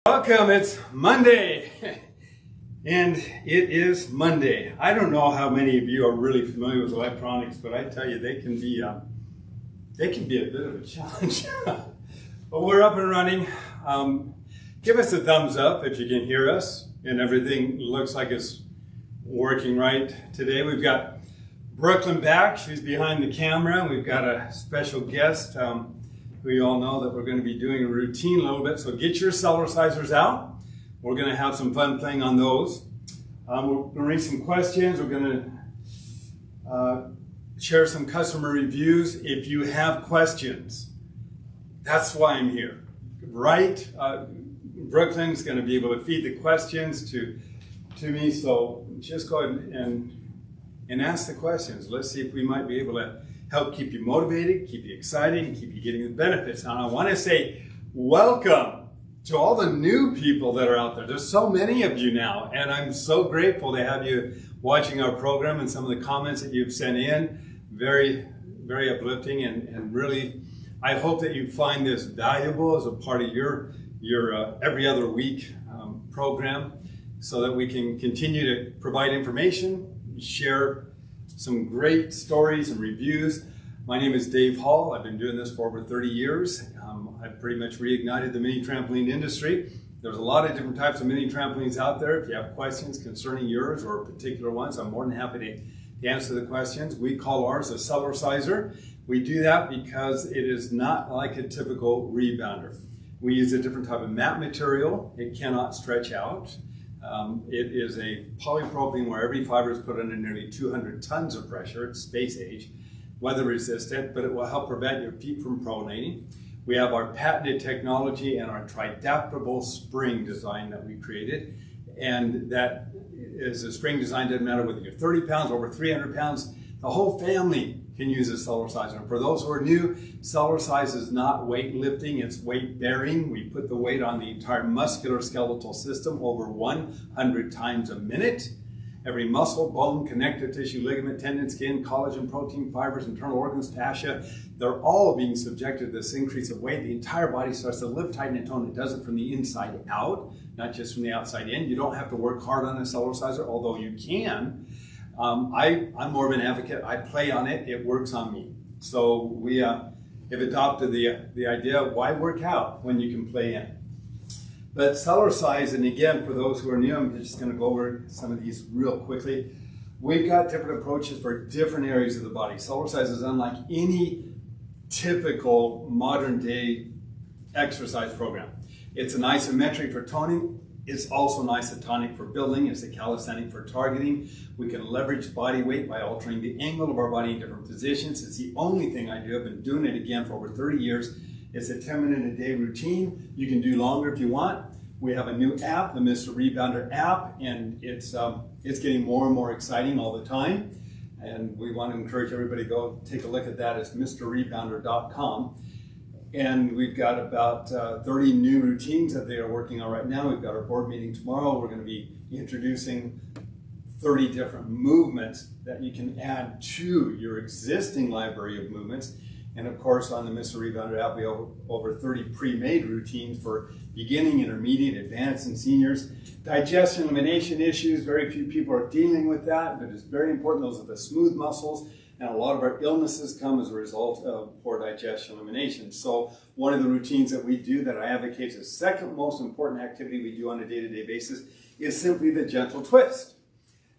Welcome, it's Monday, and it is Monday. I don't know how many of you are really familiar with electronics, but I tell you, they can be a bit of a challenge. But we're up and running. Give us a thumbs up if you can hear us, and everything looks like it's working right today. We've got Brooklyn back. She's behind the camera. We've got a special guest. We all know that we're going to be doing a routine a little bit, so get your Cellercisers out. We're going to have some fun playing on those. We're going to read some questions. We're going to share some customer reviews. If you have questions, that's why I'm here, right? Brooklyn's going to be able to feed the questions to me, so just go ahead and ask the questions. Let's see if we might be able to help keep you motivated, keep you excited, and keep you getting the benefits. Now, I want to say welcome to all the new people that are out there. There's so many of you now, and I'm so grateful to have you watching our program and some of the comments that you've sent in. Very, very uplifting, and really, I hope that you find this valuable as a part of your every other week program, so that we can continue to provide information, share some great stories and reviews. My name is Dave Hall. I've been doing this for over 30 years. I've pretty much reignited the mini trampoline industry. There's a lot of different types of mini trampolines out there. If you have questions concerning yours or particular ones, I'm more than happy to answer the questions. We call ours a Cellerciser. We do that because it is not like a typical rebounder. We use a different type of mat material. It cannot stretch out. It is a polypropylene where every fiber is put under nearly 200 tons of pressure. It's space age, weather resistant, but it will help prevent your feet from pronating. We have our patented technology and our tridaptable spring design that we created. And that is a spring design, doesn't matter whether you're 30 pounds, over 300 pounds, the whole family can use a Cellerciser. And for those who are new, Cellercise is not weightlifting, it's weight bearing. We put the weight on the entire muscular skeletal system over 100 times a minute. Every muscle, bone, connective tissue, ligament, tendon, skin, collagen, protein, fibers, internal organs, fascia, they're all being subjected to this increase of weight. The entire body starts to lift, tighten, and tone. It does it from the inside out, not just from the outside in. You don't have to work hard on a Cellerciser, although you can. I'm more of an advocate. I play on it. It works on me. So we have adopted the idea, why work out when you can play in? But Cellercise, and again, for those who are new, I'm just going to go over some of these real quickly. We've got different approaches for different areas of the body. Cellercise is unlike any typical modern day exercise program. It's an isometric for toning. It's also an isotonic for building. It's a calisthenic for targeting. We can leverage body weight by altering the angle of our body in different positions. It's the only thing I do. I've been doing it again for over 30 years. It's a 10-minute-a-day routine. You can do longer if you want. We have a new app, the Mr. Rebounder app, and it's getting more and more exciting all the time. And we want to encourage everybody to go take a look at that. It's mrrebounder.com. And we've got about 30 new routines that they are working on right now. We've got our board meeting tomorrow. We're going to be introducing 30 different movements that you can add to your existing library of movements. And of course, on the Mr. Rebounder app, we have over 30 pre-made routines for beginning, intermediate, advanced, and seniors. Digestion, elimination issues, very few people are dealing with that, but it's very important. Those are the smooth muscles. And a lot of our illnesses come as a result of poor digestion elimination. So one of the routines that we do that I advocate is the second most important activity we do on a day-to-day basis is simply the gentle twist.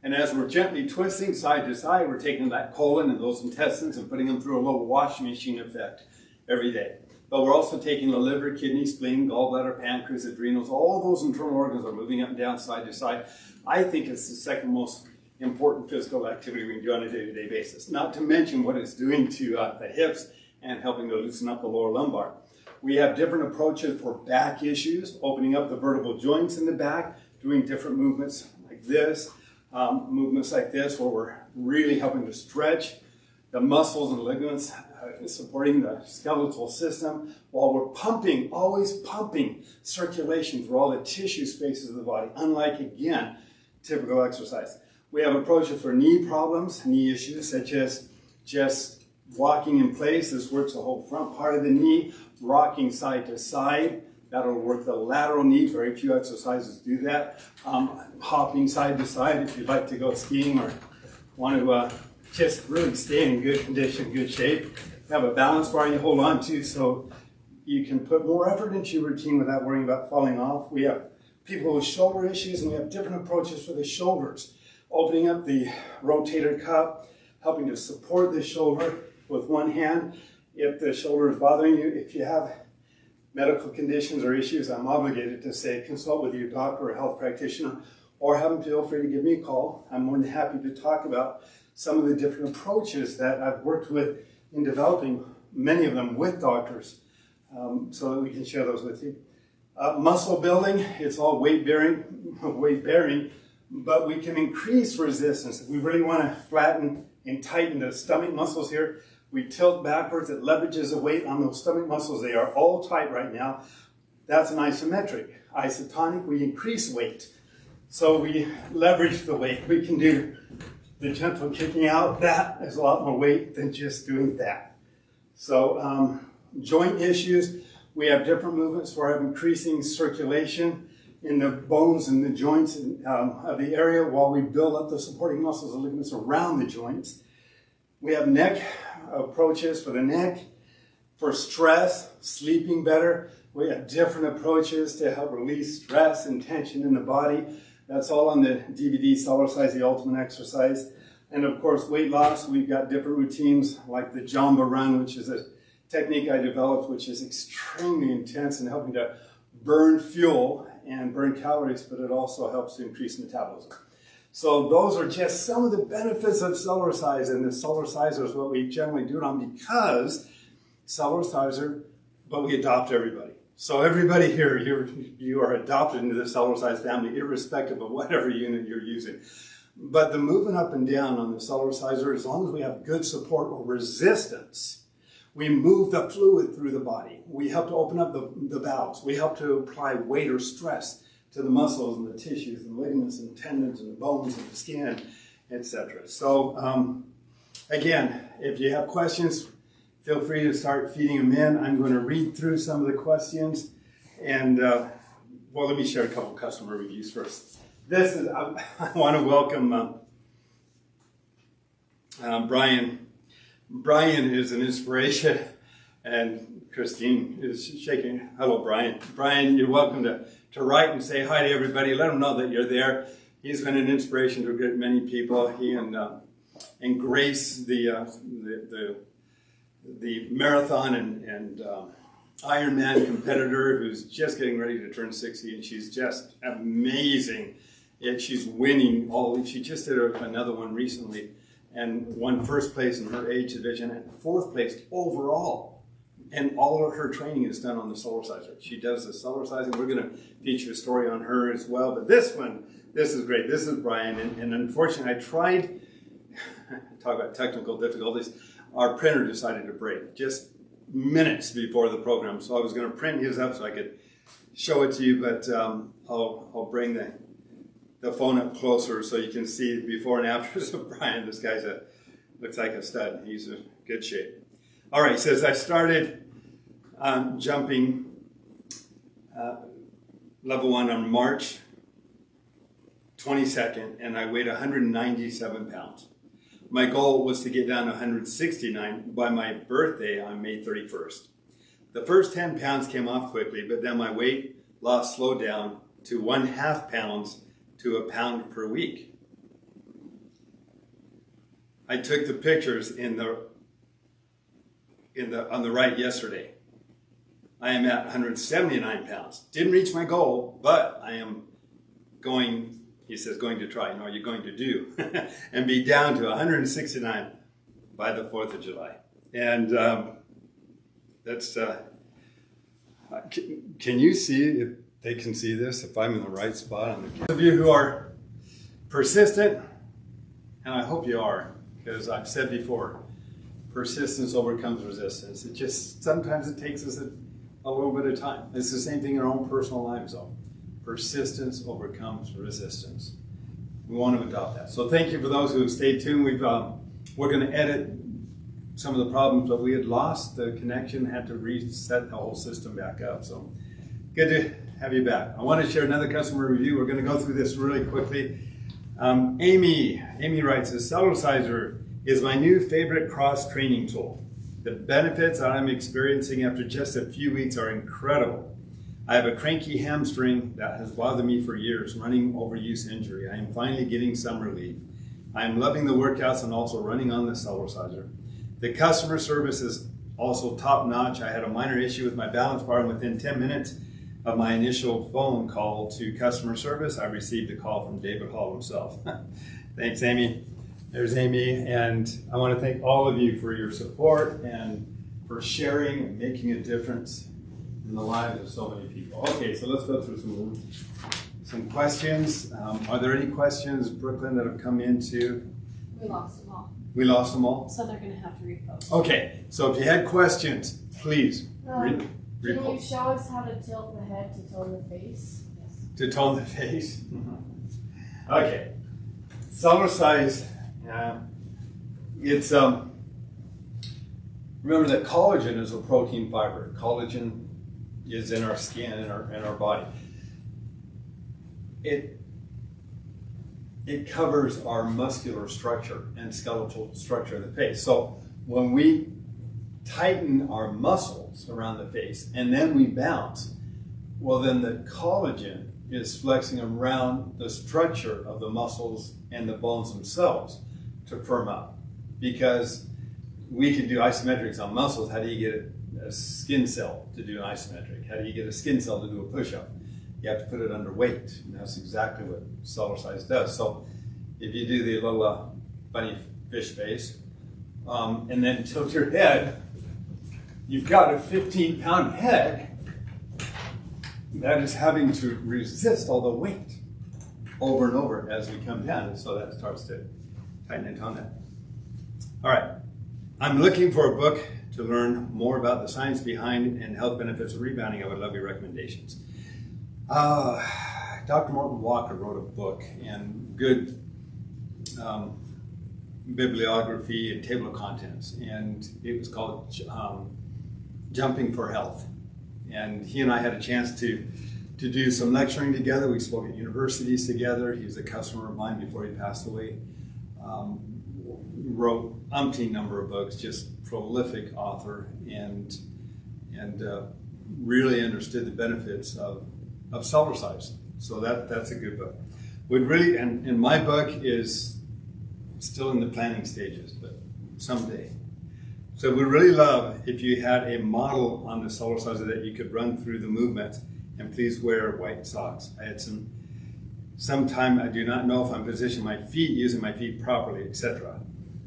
And as we're gently twisting side to side, we're taking that colon and those intestines and putting them through a little washing machine effect every day. But we're also taking the liver, kidney, spleen, gallbladder, pancreas, adrenals, all those internal organs are moving up and down side to side. I think it's the second most important physical activity we can do on a day-to-day basis, not to mention what it's doing to the hips and helping to loosen up the lower lumbar. We have different approaches for back issues, opening up the vertebral joints in the back, doing different movements like this, where we're really helping to stretch the muscles and ligaments, supporting the skeletal system, while we're pumping, always pumping circulation through all the tissue spaces of the body, unlike, again, typical exercise. We have approaches for knee problems, knee issues, such as just walking in place. This works the whole front part of the knee, rocking side to side, That'll work the lateral knee. Very few exercises do that. Hopping side to side if you'd like to go skiing or want to just really stay in good condition, good shape. Have a balance bar you hold on to so you can put more effort into your routine without worrying about falling off. We have people with shoulder issues, and we have different approaches for the shoulders. Opening up the rotator cuff, helping to support the shoulder with one hand. If the shoulder is bothering you, if you have medical conditions or issues, I'm obligated to say consult with your doctor or health practitioner, or have them feel free to give me a call. I'm more than happy to talk about some of the different approaches that I've worked with in developing, many of them with doctors, so that we can share those with you. Muscle building, it's all weight bearing, but we can increase resistance. If we really want to flatten and tighten the stomach muscles here, we tilt backwards, it leverages the weight on those stomach muscles. They are all tight right now. That's an isometric. Isotonic, we increase weight. So we leverage the weight. We can do the gentle kicking out. That is a lot more weight than just doing that. So joint issues, we have different movements for increasing circulation in the bones and the joints of the area while we build up the supporting muscles and ligaments around the joints. We have neck approaches for the neck, for stress, sleeping better. We have different approaches to help release stress and tension in the body. That's all on the DVD, Cellercise, the ultimate exercise. And of course, weight loss, we've got different routines like the Jamba Run, which is a technique I developed, which is extremely intense in helping to burn fuel and burn calories, but it also helps to increase metabolism. So those are just some of the benefits of Cellercise, and the Cellerciser is what we generally do it on because Cellerciser, but we adopt everybody. So everybody here, you are adopted into the Cellercise family, irrespective of whatever unit you're using. But the movement up and down on the Cellerciser, as long as we have good support or resistance, we move the fluid through the body. We help to open up the valves. We help to apply weight or stress to the muscles and the tissues and ligaments and tendons and the bones and the skin, etc. So again, if you have questions, feel free to start feeding them in. I'm going to read through some of the questions, and well, let me share a couple customer reviews first. This is, I want to welcome Brian. Brian is an inspiration, and Christine is shaking. Hello, Brian. Brian, you're welcome to write and say hi to everybody. Let them know that you're there. He's been an inspiration to a great many people. He and Grace, the marathon and Ironman competitor who's just getting ready to turn 60, and she's just amazing. She's winning she just did another one recently and won first place in her age division and fourth place overall. And all of her training is done on the Cellerciser. She does the Cellercising. We're going to feature a story on her as well. But this one, this is great. This is Brian. And unfortunately, I tried, talk about technical difficulties, our printer decided to break just minutes before the program. So I was going to print his up so I could show it to you, but I'll bring the phone up closer so you can see before and afters of Brian. This guy's looks like a stud. He's in good shape. All right, he says, I started jumping level 1 on March 22nd, and I weighed 197 pounds. My goal was to get down to 169 by my birthday on May 31st. The first 10 pounds came off quickly, but then my weight loss slowed down to 1/2 pounds to a pound per week. I took the pictures on the right yesterday. I am at 179 pounds. Didn't reach my goal, but I am going, he says, going to try. No, you're going to do. And be down to 169 by the 4th of July. And that's, can you see, if they can see this, if I'm in the right spot on the camera? Those of you who are persistent, and I hope you are, because I've said before, persistence overcomes resistance. It just, sometimes it takes us a little bit of time. It's the same thing in our own personal lives, though. Persistence overcomes resistance. We want to adopt that. So thank you for those who have stayed tuned. We're going to edit some of the problems that we had lost. The connection had to reset the whole system back up. So Good to have you back. I want to share another customer review. We're going to go through this really quickly. Amy writes, the Cellerciser is my new favorite cross-training tool. The benefits that I'm experiencing after just a few weeks are incredible. I have a cranky hamstring that has bothered me for years, running overuse injury. I am finally getting some relief. I am loving the workouts and also running on the Cellerciser. The customer service is also top-notch. I had a minor issue with my balance bar, and within 10 minutes of my initial phone call to customer service, I received a call from David Hall himself. Thanks, Amy. There's Amy, and I want to thank all of you for your support and for sharing and making a difference in the lives of so many people. Okay, so let's go through some questions. Are there any questions, Brooklyn, that have come into? We lost them all. We lost them all? So they're going to have to repost. Okay, so if you had questions, please Can you repost. show us how to tilt the head to tone the face? Yes. To tone the face? Okay, Cellercise, it's, remember that collagen is a protein fiber. Collagen is in our skin, in our body. It covers our muscular structure and skeletal structure of the face. So when we tighten our muscles around the face and then we bounce, well, then the collagen is flexing around the structure of the muscles and the bones themselves to firm up. Because we can do isometrics on muscles. How do you get a skin cell to do an isometric? How do you get a skin cell to do a push-up? You have to put it under weight, and that's exactly what Cellercise does. So if you do the little funny fish face, and then tilt your head, you've got a 15-pound head that is having to resist all the weight over and over as we come down, and so that starts to tighten and tone that. All right, I'm looking for a book to learn more about the science behind and health benefits of rebounding. I would love your recommendations. Dr. Morton Walker wrote a book and good bibliography and table of contents, and it was called Jumping for Health. And he and I had a chance to do some lecturing together. We spoke at universities together. He was a customer of mine before he passed away. Wrote umpteen number of books, just prolific author, and really understood the benefits of Cellercise. So that's a good book. Would really, and my book is still in the planning stages, but someday. So we'd really love if you had a model on the Cellerciser that you could run through the movements, and please wear white socks. I had sometime I do not know if I'm positioning my feet, using my feet properly, etc.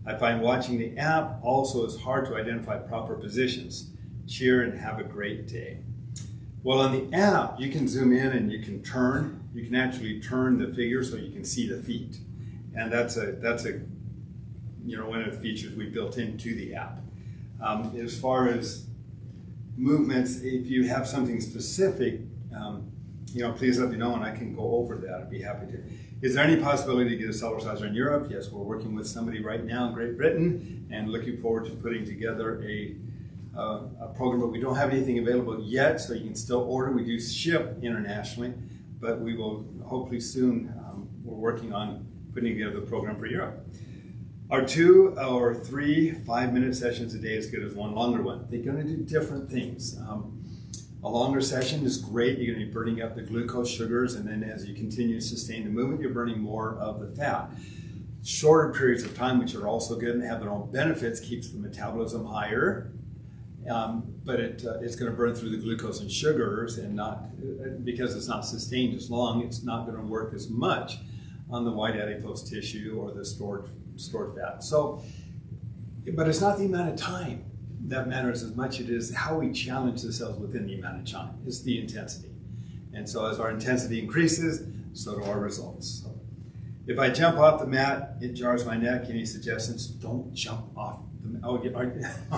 I find watching the app also is hard to identify proper positions. Cheer and have a great day. Well, on the app, you can zoom in and you can turn. You can actually turn the figure so you can see the feet. And that's one of the features we built into the app. As far as movements, if you have something specific, please let me know and I can go over that. I'd be happy to. Is there any possibility to get a Cellerciser in Europe? Yes, we're working with somebody right now in Great Britain and looking forward to putting together a program, but we don't have anything available yet, so you can still order. We do ship internationally, but we will hopefully soon, we're working on putting together the program for Europe. Are 2 or 3 5-minute sessions a day as good as one longer one? They're going to do different things. A longer session is great. You're going to be burning up the glucose sugars, and then as you continue to sustain the movement, you're burning more of the fat. Shorter periods of time, which are also good and have their own benefits, keeps the metabolism higher, but it's going to burn through the glucose and sugars, and not, because it's not sustained as long, it's not going to work as much on the white adipose tissue or the stored fat. So, but it's not the amount of time that matters as much. It is how we challenge the cells within the amount of time. It's the intensity. And so as our intensity increases, so do our results. So if I jump off the mat, it jars my neck. Any suggestions? Don't jump off the mat. Oh,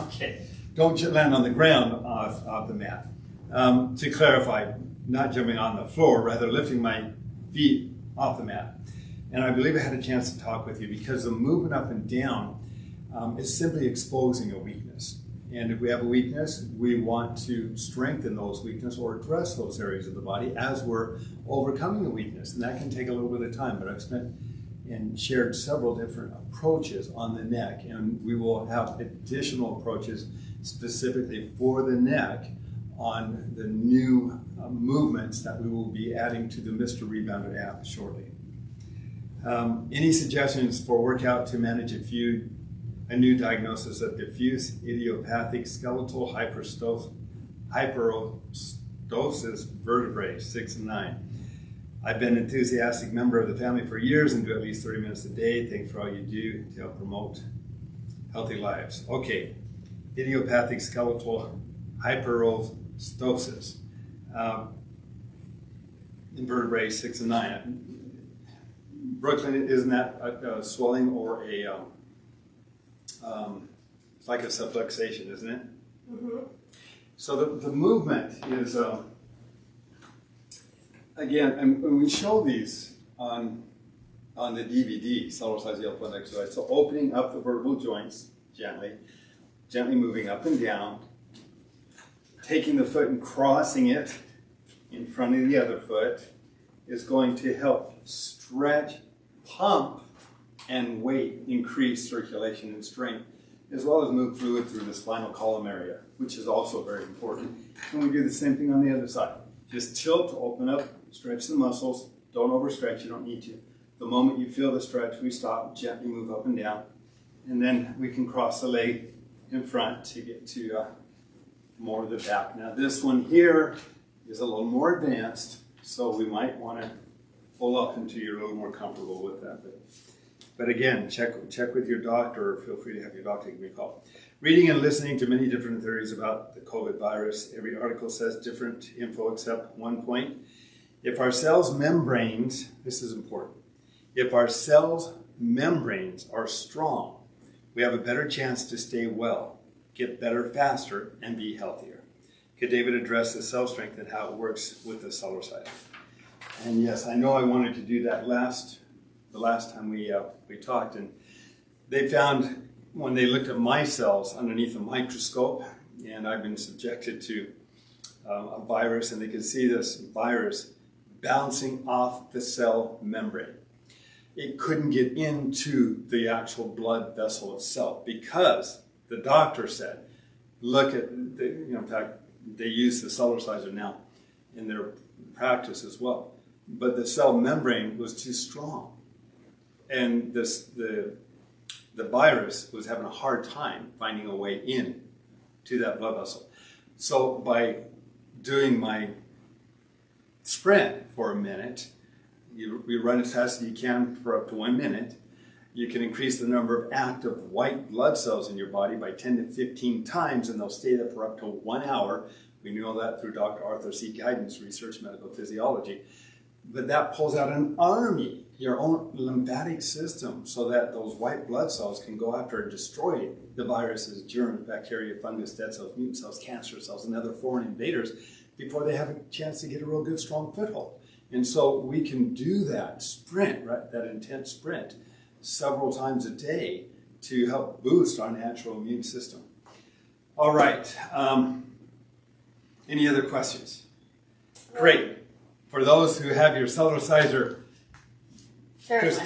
okay. Don't land on the ground off the mat. To clarify, not jumping on the floor, rather lifting my feet off the mat. And I believe I had a chance to talk with you because the movement up and down is simply exposing a weakness. And if we have a weakness, we want to strengthen those weaknesses or address those areas of the body as we're overcoming the weakness. And that can take a little bit of time, but I've spent and shared several different approaches on the neck, and we will have additional approaches specifically for the neck on the new movements that we will be adding to the Mr. Rebounded app shortly. Any suggestions for workout to manage a new diagnosis of diffuse idiopathic skeletal hyperostosis vertebrae 6 and 9? I've been an enthusiastic member of the family for years and do at least 30 minutes a day. Thanks for all you do to help promote healthy lives. Okay, idiopathic skeletal hyperostosis in vertebrae 6 and 9. Brooklyn, isn't that a swelling or a it's like a subluxation, isn't it? Mm-hmm. So the movement is, again, and we show these on the DVD, Cellercise the upper exercise. So opening up the vertebral joints gently moving up and down, taking the foot and crossing it in front of the other foot is going to help stretch, pump, and weight increase circulation and strength, as well as move fluid through the spinal column area, which is also very important. And we do the same thing on the other side. Just tilt, open up, stretch the muscles. Don't overstretch, you don't need to. The moment you feel the stretch, we stop, gently move up and down. And then we can cross the leg in front to get to more of the back. Now this one here is a little more advanced, so we might want to pull up until you're a little more comfortable with that. But again, check with your doctor, or feel free to have your doctor give me a call. Reading and listening to many different theories about the COVID virus. Every article says different info except one point. If our cells' membranes, this is important, if our cells' membranes are strong, we have a better chance to stay well, get better faster, and be healthier. Could David address the cell strength and how it works with the Cellercise? And yes, I know I wanted to do that the last time we talked, and they found when they looked at my cells underneath a microscope, and I've been subjected to a virus, and they could see this virus bouncing off the cell membrane. It couldn't get into the actual blood vessel itself because the doctor said, look at, in fact, they use the Cellerciser now in their practice as well, but the cell membrane was too strong. And the virus was having a hard time finding a way in to that blood vessel. So by doing my sprint for a minute, you run as fast as you can for up to 1 minute, you can increase the number of active white blood cells in your body by 10 to 15 times, and they'll stay there for up to 1 hour. We know that through Dr. Arthur C. Guidance, Research Medical Physiology. But that pulls out an army, your own lymphatic system, so that those white blood cells can go after and destroy the viruses, germs, bacteria, fungus, dead cells, mutant cells, cancer cells, and other foreign invaders before they have a chance to get a real good, strong foothold. And so we can do that sprint, right, that intense sprint, several times a day to help boost our natural immune system. All right. Any other questions? Great. For those who have your Cellerciser, There is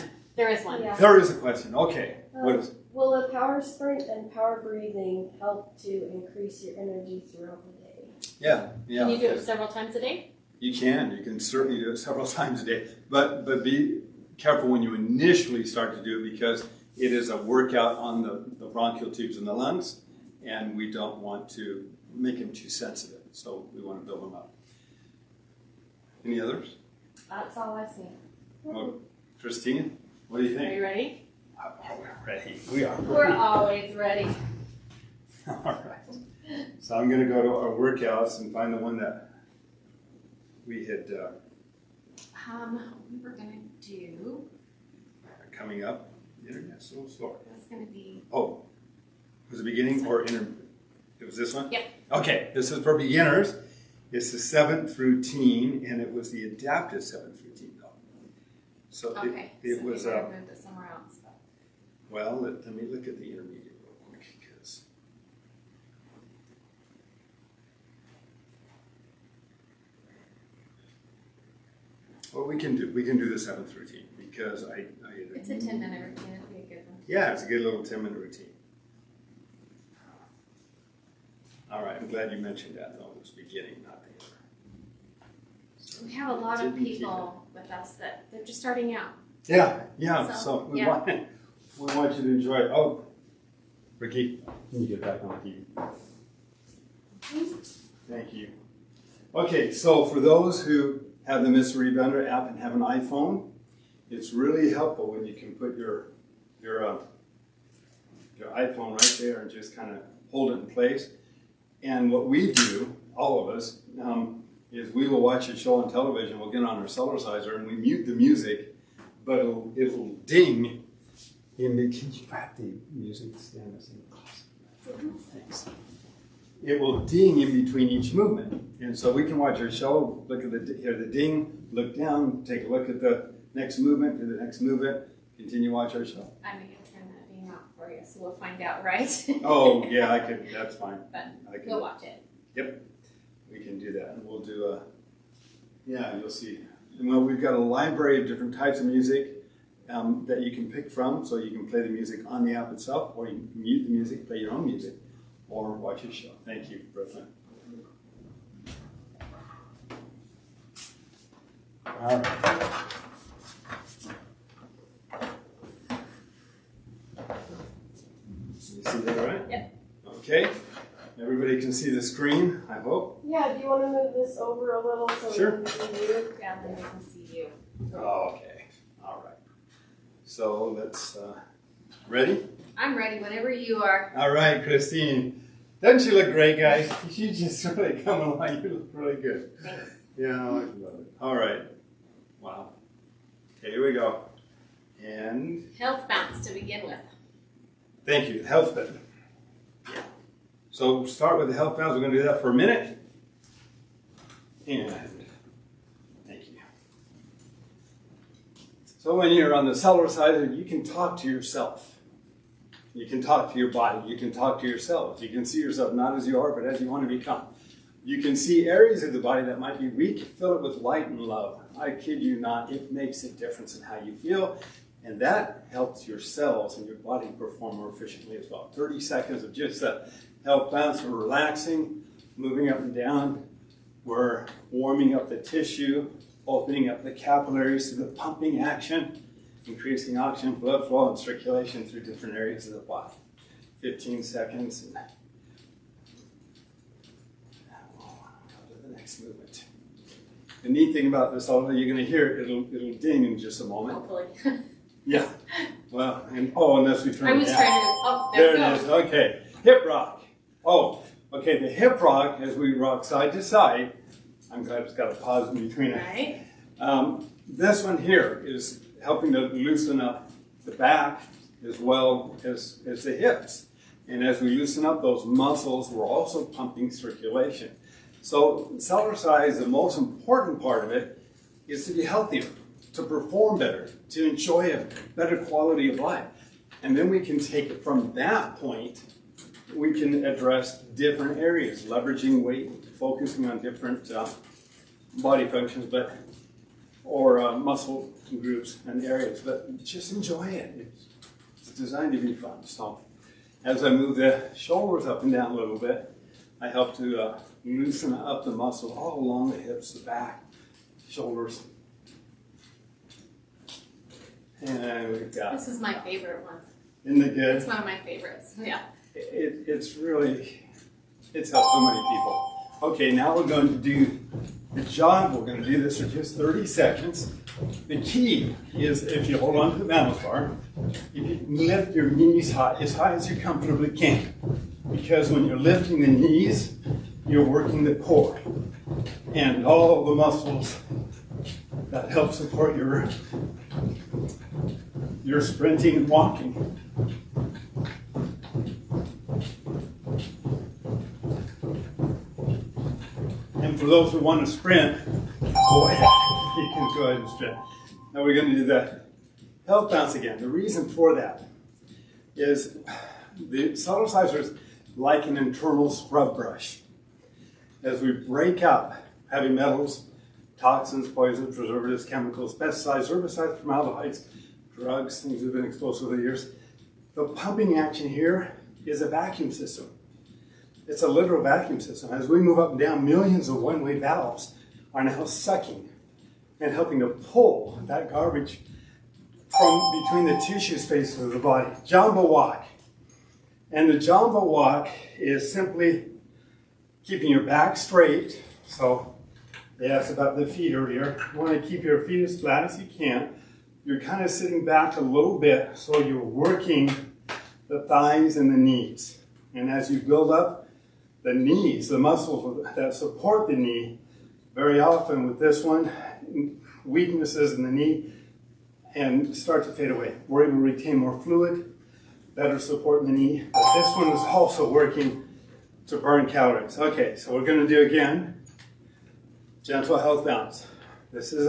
one. Yeah. there is a question. Okay. What is? Will a power sprint and power breathing help to increase your energy throughout the day? Yeah. Can you do it several times a day? You can certainly do it several times a day, but be careful when you initially start to do it because it is a workout on the bronchial tubes in the lungs, and we don't want to make them too sensitive, so we want to build them up. Any others? That's all I've seen. Well, Christina, what do you Are think? you ready? We're ready. We are ready. We're always ready. All right. So I'm going to go to our workouts and find the one that we had We were gonna do. coming up. The internet's a little slower. That's gonna be. Oh, was it beginning or it was this one? Yep. Okay, this is for beginners. It's the 7th routine, and it was the adaptive 7th routine, though. So Okay. it so was. maybe I moved it somewhere else. But. Well, let me look at the intermediate real quick, because Well, we can do the 7th routine because It's a 10-minute routine. It'd be a good one. Yeah, it's a good little 10-minute routine. All right, I'm glad you mentioned that though. It was beginning, not the end. We have a lot of Didn't keep people with us that they're just starting out. Yeah. So So, we yeah. want you to enjoy it. Oh, Ricky, can you get back on TV? Thank you. Okay, so for those who have the Mr. Rebounder app and have an iPhone, it's really helpful when you can put your iPhone right there and just kind of hold it in place. And what we do, all of us, is we will watch a show on television. We'll get on our Cellerciser and we mute the music, but it'll ding. Can you grab the music stand? Thanks. It will ding in between each movement, and so we can watch our show. Look at hear the ding. Look down. Take a look at the next movement. Do the next movement. Continue watch our show. I'm going to turn that ding off for you, so we'll find out, right? Oh yeah, I could. That's fine. But I can. we'll watch it. Yep, we can do that. And we'll do yeah, you'll see. And well, we've got a library of different types of music that you can pick from. So you can play the music on the app itself, or you can mute the music, play your own music, or watch your show. Thank you, Brooklyn. All right. You see that all right? Yep. Okay. Everybody can see the screen, I hope. Yeah, do you want to move this over a little so Sure. we can see you? Yeah, then we can see you. Okay. All right. So let's, ready? I'm ready whenever you are. All right, Christine. Doesn't she look great, guys? She just really coming along. You look really good. Thanks. Yeah, I love it. All right. Wow. Okay, here we go. And Health bounce to begin with. thank you. Health bit. So start with the health bounce. We're going to do that for a minute. And thank you. So when you're on the Cellerciser, you can talk to yourself. You can talk to your body. You can talk to yourself. You can see yourself not as you are, but as you want to become. You can see areas of the body that might be weak. Fill it with light and love. I kid you not. It makes a difference in how you feel. And that helps your cells and your body perform more efficiently as well. 30 seconds of just a health bounce. We're relaxing, moving up and down. We're warming up the tissue, opening up the capillaries through the pumping action, increasing oxygen, blood flow, and circulation through different areas of the body. 15 seconds. And go to the next movement. The neat thing about this, although you're going to hear it, it'll ding in just a moment. Hopefully. Yeah. Well, and unless we turn I it was down. trying to. Oh, There there we it go. is. Okay. Hip rock. Oh, okay. The hip rock, as we rock side to side. I'm glad it's got a pause in between it. Right. This one here is helping to loosen up the back as well as the hips. And as we loosen up those muscles, we're also pumping circulation. So Cellercise, the most important part of it is to be healthier, to perform better, to enjoy a better quality of life. And then we can take it from that point, we can address different areas, leveraging weight, focusing on different body functions, or muscle groups and areas, but just enjoy it. It's designed to be fun. So as I move the shoulders up and down a little bit, I help to loosen up the muscle all along the hips, the back, shoulders. And we've got, This is my favorite one. isn't it good? It's one of my favorites. Yeah. It's helped so many people. Okay, now we're going to do the jog. We're going to do this for just 30 seconds. The key is if you hold on to the balance bar, you lift your knees as high as you comfortably can. Because when you're lifting the knees, you're working the core and all the muscles that help support your sprinting and walking. And for those who want to sprint, go ahead. You can go ahead and sprint. Now we're going to do the health bounce again. The reason for that is the Cellerciser is like an internal scrub brush. As we break up heavy metals, toxins, poisons, preservatives, chemicals, pesticides, herbicides, formaldehydes, drugs, things that have been exposed over the years. The pumping action here is a vacuum system. It's a literal vacuum system. As we move up and down, millions of one-way valves are now sucking and helping to pull that garbage from between the tissue spaces of the body. Jumbo walk. And the jumbo walk is simply keeping your back straight. So they asked about the feet earlier. You want to keep your feet as flat as you can. You're kind of sitting back a little bit, so you're working the thighs and the knees. And as you build up the knees, the muscles that support the knee, very often with this one, weaknesses in the knee and start to fade away. We're able to retain more fluid, better support in the knee. But this one is also working to burn calories. Okay, so we're going to do again, gentle health bounce. This is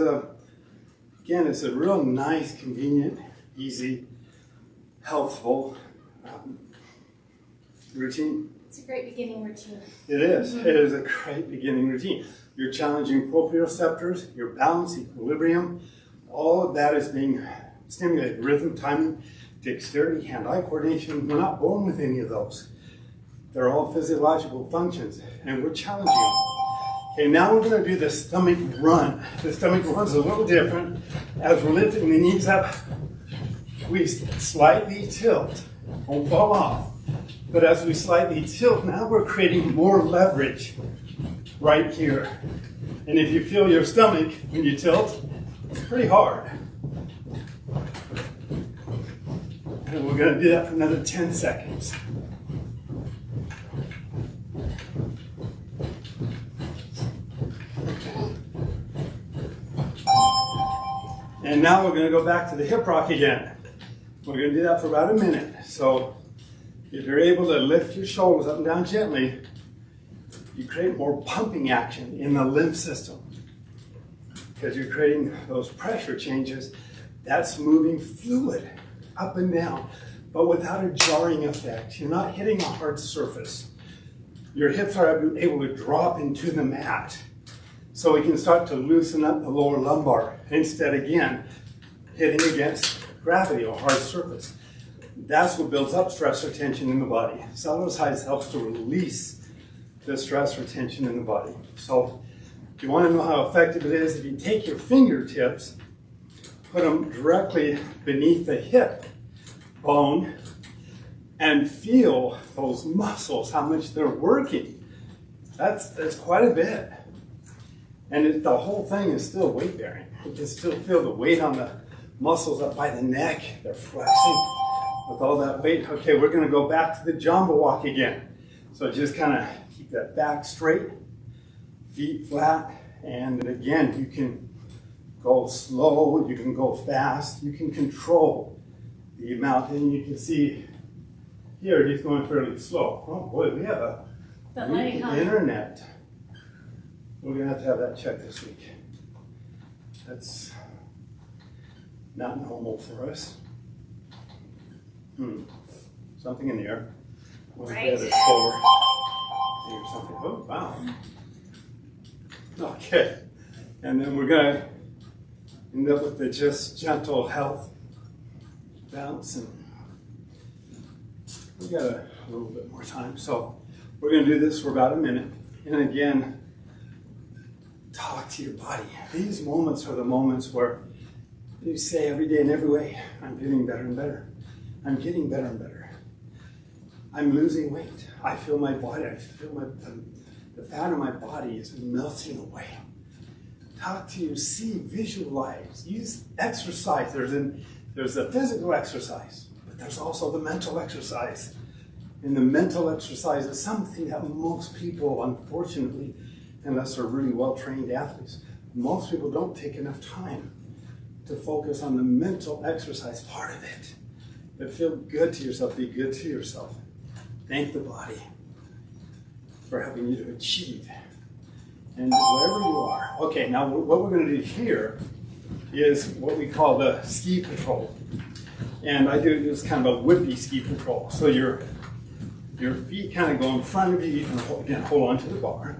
again, it's a real nice, convenient, easy, healthful routine. It's a great beginning routine. It is. It is a great beginning routine. You're challenging proprioceptors, your balance, equilibrium. All of that is being stimulated. Rhythm, timing, dexterity, hand-eye coordination. We're not born with any of those. They're all physiological functions, and we're challenging them. Okay, now we're going to do the stomach run. The stomach run is a little different. As we're lifting the knees up, we slightly tilt. Won't fall off. But as we slightly tilt, now we're creating more leverage right here. And if you feel your stomach when you tilt, it's pretty hard. And we're going to do that for another 10 seconds. And now we're going to go back to the hip rock again. We're going to do that for about a minute. So if you're able to lift your shoulders up and down gently, you create more pumping action in the lymph system because you're creating those pressure changes. That's moving fluid up and down, but without a jarring effect. You're not hitting a hard surface. Your hips are able to drop into the mat, so we can start to loosen up the lower lumbar instead, again, hitting against gravity or hard surface. That's what builds up stress or tension in the body. Cellercise helps to release the stress or tension in the body. So if you want to know how effective it is, if you take your fingertips, put them directly beneath the hip bone, and feel those muscles, how much they're working. That's quite a bit. And the whole thing is still weight bearing. You can still feel the weight on the muscles up by the neck. They're flexing with all that weight. Okay, we're going to go back to the jumbo walk again. So just kind of keep that back straight, feet flat, and again, you can go slow, you can go fast, you can control the amount, and you can see here he's going fairly slow. Oh boy, we have a weak internet. We're going to have that checked this week. That's not normal for us. Something in the air. Right. It's forward. Or something. Oh, wow. Okay. And then we're going to end up with the just gentle health bounce. And we got a little bit more time. So we're going to do this for about a minute. And again, talk to your body. These moments are the moments where you say every day in every way, I'm getting better and better. I'm getting better and better. I'm losing weight. I feel my body, I feel the fat in my body is melting away. Talk to you, see, visualize, use exercise. There's a physical exercise, but there's also the mental exercise. And the mental exercise is something that most people, unfortunately, unless they're really well-trained athletes, most people don't take enough time to focus on the mental exercise part of it. But feel good to yourself, be good to yourself. Thank the body for helping you to achieve. And wherever you are. Okay, now what we're going to do here is what we call the ski patrol. And I do this kind of a whippy ski patrol. So your feet kind of go in front of you. You can hold on to the bar.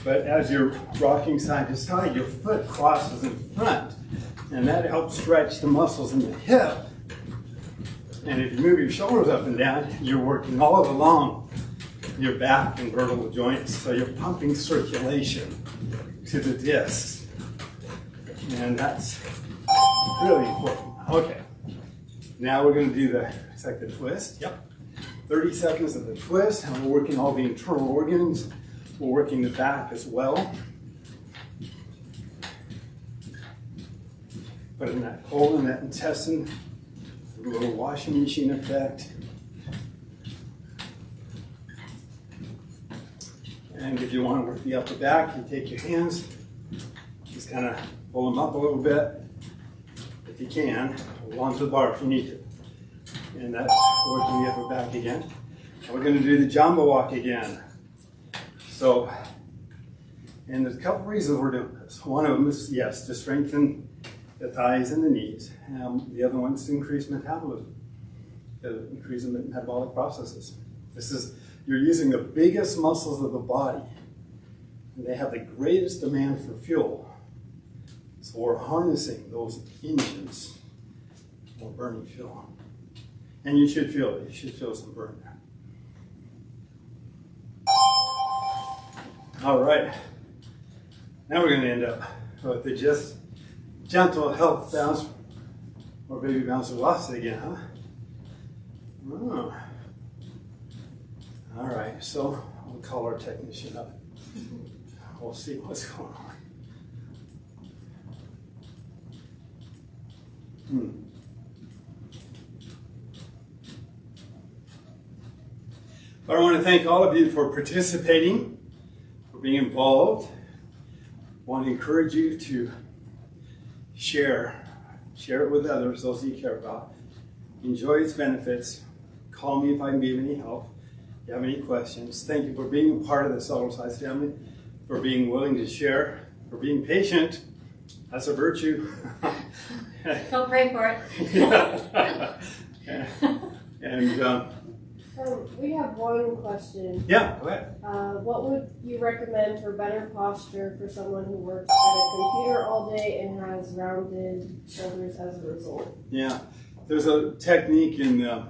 But as you're rocking side to side, your foot crosses in front, and that helps stretch the muscles in the hip. And if you move your shoulders up and down, you're working all along your back and vertebral joints, so you're pumping circulation to the discs. And that's really important. Okay, now we're going to do it's like the twist. Yep. 30 seconds of the twist, and we're working all the internal organs. We're working the back as well. Putting that colon, that intestine, a little washing machine effect. And if you want to work the upper back, you take your hands, just kind of pull them up a little bit. If you can, hold on to the bar if you need to. And that's working the upper back again. And we're going to do the jumbo walk again. So, and there's a couple reasons we're doing this. One of them is, yes, to strengthen the thighs and the knees. The other one is to increase metabolism, to increase the metabolic processes. You're using the biggest muscles of the body, and they have the greatest demand for fuel. So we're harnessing those engines. We're burning fuel. And you should feel it. You should feel some burn there. All right. Now we're going to end up with the just gentle health bounce or baby bounce velocity again, huh? Oh. All right, so we'll call our technician up. We'll see what's going on. But I want to thank all of you for participating, for being involved. I want to encourage you to share it with others, those you care about. Enjoy its benefits. Call me if I can be of any help. If you have any questions. Thank you for being a part of the Cellercise family, for being willing to share, for being patient. That's a virtue. Don't pray for it. And we have one question. yeah, go ahead. What would you recommend for better posture for someone who works at a computer all day and has rounded shoulders as a result? Yeah, there's a technique in the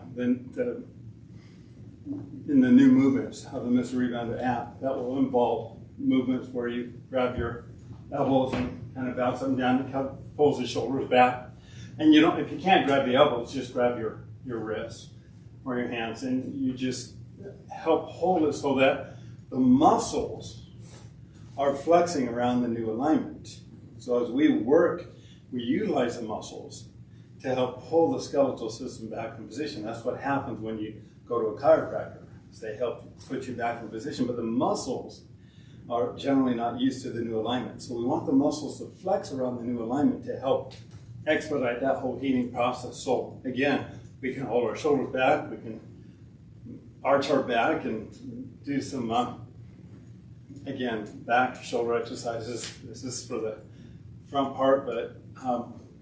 new movements of the Mr. Rebounder app that will involve movements where you grab your elbows and kind of bounce them down and kind of pulls the shoulders back. And you don't, if you can't grab the elbows, just grab your wrists or your hands, and you just help hold it so that the muscles are flexing around the new alignment. So as we work, we utilize the muscles to help pull the skeletal system back in position. That's what happens when you go to a chiropractor. They help put you back in position, but the muscles are generally not used to the new alignment. So we want the muscles to flex around the new alignment to help expedite that whole healing process. So again, we can hold our shoulders back, we can arch our back and do some, again, back shoulder exercises. This is for the front part, but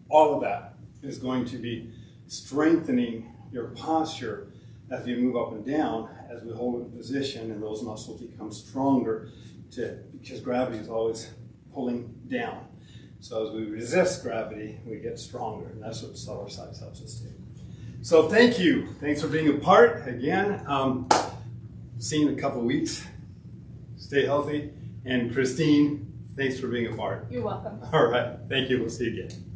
all of that is going to be strengthening your posture as we move up and down, as we hold it in position, and those muscles become stronger because gravity is always pulling down. So as we resist gravity, we get stronger, and that's what Cellercise helps us do. So thank you. Thanks for being a part. Again, see you in a couple of weeks. Stay healthy. And Christine, thanks for being a part. You're welcome. All right. Thank you. We'll see you again.